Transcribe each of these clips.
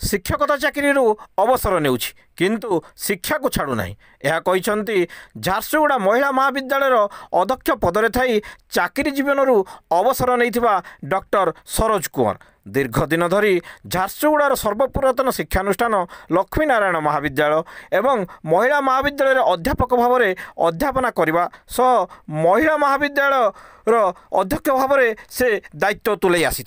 शिक्षकता चाकरी अवसर नेउछि किंतु शिक्षा को छाड़ू ना यह कहते झारसुगुड़ा महिला महाविद्यालय अध्यक्ष पदरे थी चाकरी जीवन अवसर नहीं डॉक्टर सरोज कुंवर दीर्घ दिन धरी झारसुगुड़ार सर्वपुरातन शिक्षानुष्ठान लक्ष्मीनारायण महाविद्यालय एवं महिला महाविद्यालय अध्यापक भाव में अध्यापना करने सह महिला महाविद्यालय अध्यक्ष भाव में से दायित्व तुले आसी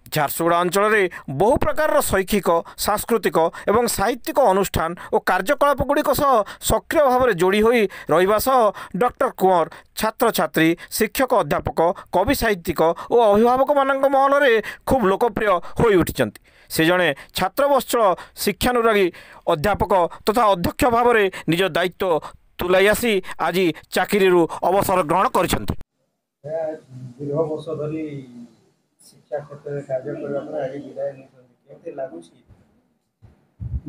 झारसुगुड़ा अंचल में बहु प्रकार शैक्षिक सांस्कृतिक एवं साहित्यिक अनुष्ठान और कार्यकलाप गुड़िक सक्रिय भाव में जोड़ी हो रहा सह डॉक्टर कुंवर छात्र छात्री शिक्षक अध्यापक कवि साहित्यिक और अभिभावक मान महल में खूब लोकप्रिय हो उठी से जड़े छात्रवत्सल शिक्षानुरागी अध्यापक तथा अध्यक्ष भाव में निज दायित्व तुलाई आसी आज चाकरी अवसर ग्रहण कर शिक्षा क्षेत्र में कार्य करने आज विदाय नहीं लगुच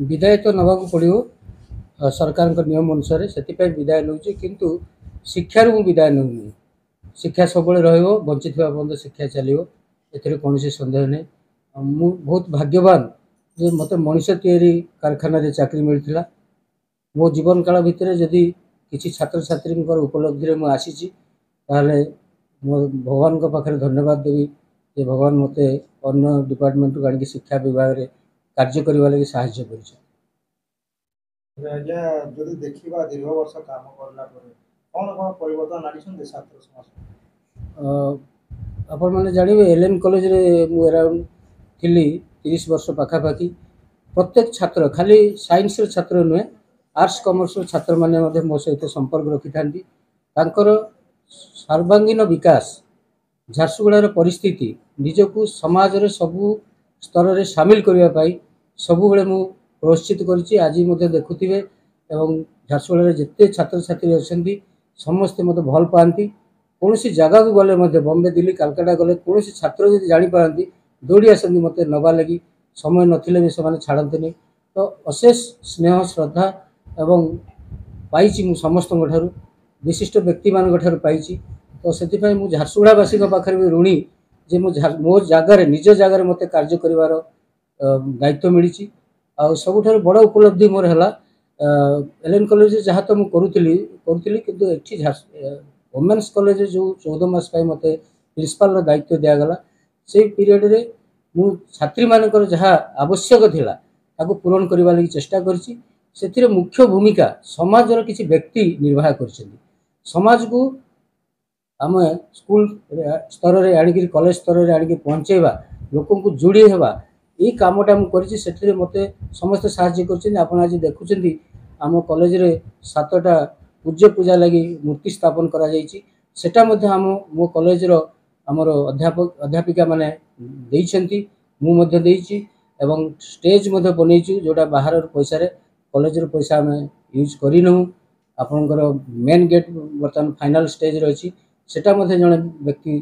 विदाय तो नवाक पड़ो सरकार नियम अनुसार से विदाय नौ किंतु शिक्षार मु विदाय नौ शिक्षा सब बंची पर्यटन शिक्षा चलो ए कौन सन्देह नहीं मु बहुत भाग्यवान जे मत मनीष तैयारी कारखाना चाकरी मिलता मो जीवन काल भितर जदि किसी छात्र छात्री उपलब्धि में आसी मो भगवान पाखे धन्यवाद देवी जे भगवान मते अन्य डिपार्टमेंट को आनिक शिक्षा विभाग में कार्य करने लगी साहाय्य कर देखा दीर्घ वर्ष काम करला कौन कौन परिवर्तन आनी छात्र समाज आपण मैंने जानवे एलएन कॉलेज रे मु अराउंड थी 30 वर्ष पाखापाखि प्रत्येक छात्र खाली साइंस छात्र नुहे आर्ट्स कॉमर्स छात्र मैंने मो सहित संपर्क रखी था सर्वांगीन विकास झारसुगुड़ार परिस्थिति निजकू समाज रे सबू स्तर में सामिल करने सब बेले मु प्रोत्साहित करी आज देखुवे एवं झारसुगुड़ा जिते छात्र छात्री अच्छा समस्ते मत भल पाती कौन जगह को गले बॉम्बे दिल्ली कलकाता गले कौन छात्र जब जापारती दौड़ी आसती मत नवा लगी समय नथिले भी से छाड़ते तो अशेष स्नेह श्रद्धा एवं पाई मु समस्त विशिष्ट व्यक्ति मान पाई तो से झारसुगुड़ावासी पाखे भी ऋणी जे मो जगार निज जगार मत कार्य कर दायित्व मिली आ सबुठ बड़ उपलब्धि मोर है एलएन कॉलेज जहाँ तो मुझे किंतु ये वोमेन्स कॉलेज जो 14 मास मत प्रिंसिपल दायित्व दिगला से पीरियड रे मु छात्री मानकर जहाँ आवश्यक थिला ताको पूरण करबा लगी चेष्टा करछि से मुख्य भूमिका समाजर किसी व्यक्ति निर्वाह कर समाज को आम स्कूल स्तर में आनिक कॉलेज स्तर में आनिक पहुँचेबा लोक को जोड़ी हेबा ये कामटा मुझे मत समस्त साहाय्य कर आज देखुं आम कॉलेज रे 7टा पूज्य पूजा लगी मूर्ति स्थापन करा आम मो कॉलेज रो आमर अध्यापक अध्यापिका माने देइछंती मु देइछि एवं स्टेज बनईचु जोटा बाहर पैसा रे कॉलेज रो पैसा आम यूज करिनु आपनकर मेन गेट बर्तमान फाइनल स्टेज रे अछि सेटा जड़े व्यक्ति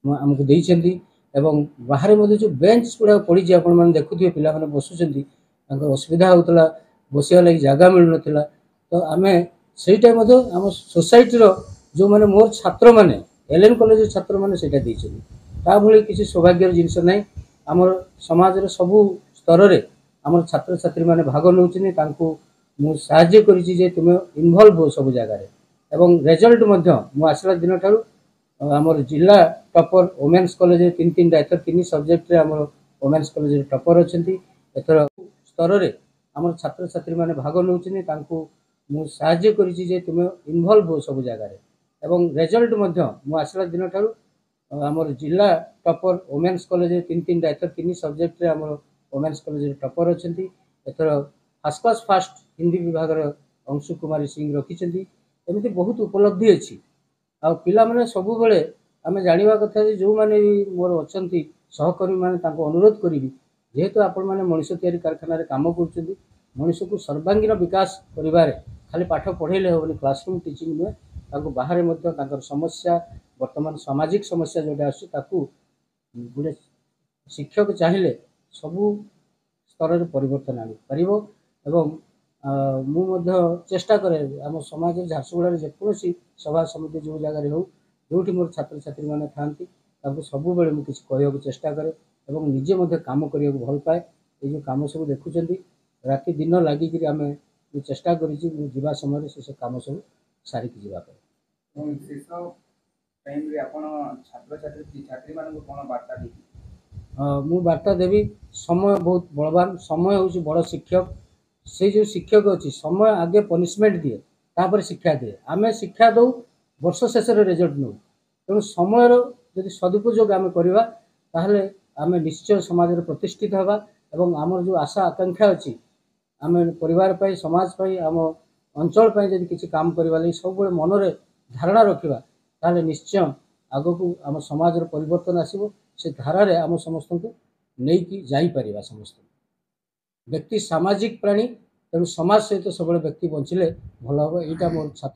आमको देइछंती एवं बाहर जो बेंच गुड़ा पड़ी आपण मैंने देखुए पिला माने बसुंट असुविधा होता बसिया लगी जगह मिल नाला तो आम से आम सोसाइटी जो मैंने मोर छात्र मैंने एलएन कॉलेज छात्र मैंने से भाई किसी सौभाग्यर जिनस ना आम समाज सबू स्तर में आम छात्र छात्री मैंने भाग नौ मु साहाय्य करी तुम इनवल्व हो सब जगार एवं रिजल्ट मु आसला दिन ठारू आमर जिला टॉपर वोमेन्स कॉलेज 3 एथर 3 सब्जेक्ट रे आमर वोमेन्स कॉलेज टॉपर अच्छा एथर स्तर में आम छात्र छात्री मैंने भाग नौ मु साहाय्य करी तुम इनवल्व हो सब जगार एवं रिजल्ट मु आसला दिन ठारू आमर जिला टॉपर वोमेन्स कॉलेज 3 एथर 3 सब्जेक्ट रे आमर वोमेन्स कॉलेज टॉपर अच्छा एथर फर्स्ट क्लास फास्ट हिंदी विभाग अंशु कुमारी सिंह रखिंट एमती बहुत उपलब्धि अच्छी आ पिला माने सब बेले आम जाना कथा जो मैंने मोर अच्छा सहकर्मी मैंने अनुरोध करी जेहेतु आपण मैंने मनीष तैयारी कारखाना काम कर मनीष को सर्वांगीन विकास करिवारे खाली पाठ पढ़ेले हेनी क्लासरूम टीचिंग नुहे बाहर समस्या वर्तमान सामाजिक समस्या जोटा आसू गोटे शिक्षक चाहिए सबू स्तर में परिवर्तन आनी पारिबो एवं मु चेष्टा करे आम समाज झारसुगुड़ा जेकोसी सभा समिति जो जगह हो जो मोर छात्र छात्री मैंने था सब बेले मुझे कहूँ चेष्टा करे निजे कम करने भल पाए ये जो काम सब देखुं राति दिन लगिकी आम चेष्टा करी जीवा समय से काम सब सारिकी जावाई। शेष टाइम रे आपण छात्र छात्री मान कोन वार्ता दी? मु वार्ता देवी समय बहुत बलवान, समय हूँ बड़ शिक्षक। से जो शिक्षक अच्छी समय आगे पनिशमेंट दिए तापर शिक्षा दिए, आम शिक्षा दौ वर्ष शेष रिजल्ट नौ। तेणु समय जदि सदुपयोग आम करवा ताहले आम निश्चय समाज में प्रतिष्ठित हवा एवं आमर जो आशा आकांक्षा अच्छी आम परिवार पाई समाज पाई आम अंचल पाई जदि किसी काम करवा लगी सब मनरे धारणा रखा ताहले निश्चय आगक आम समाज परिवर्तन आसो। से धारा रे आम समस्त को नहीं जापर समस्त व्यक्ति सामाजिक प्राणी, तेणु समाज सहित सब व्यक्ति बंचिले भल हम। यहाँ मोर छात्र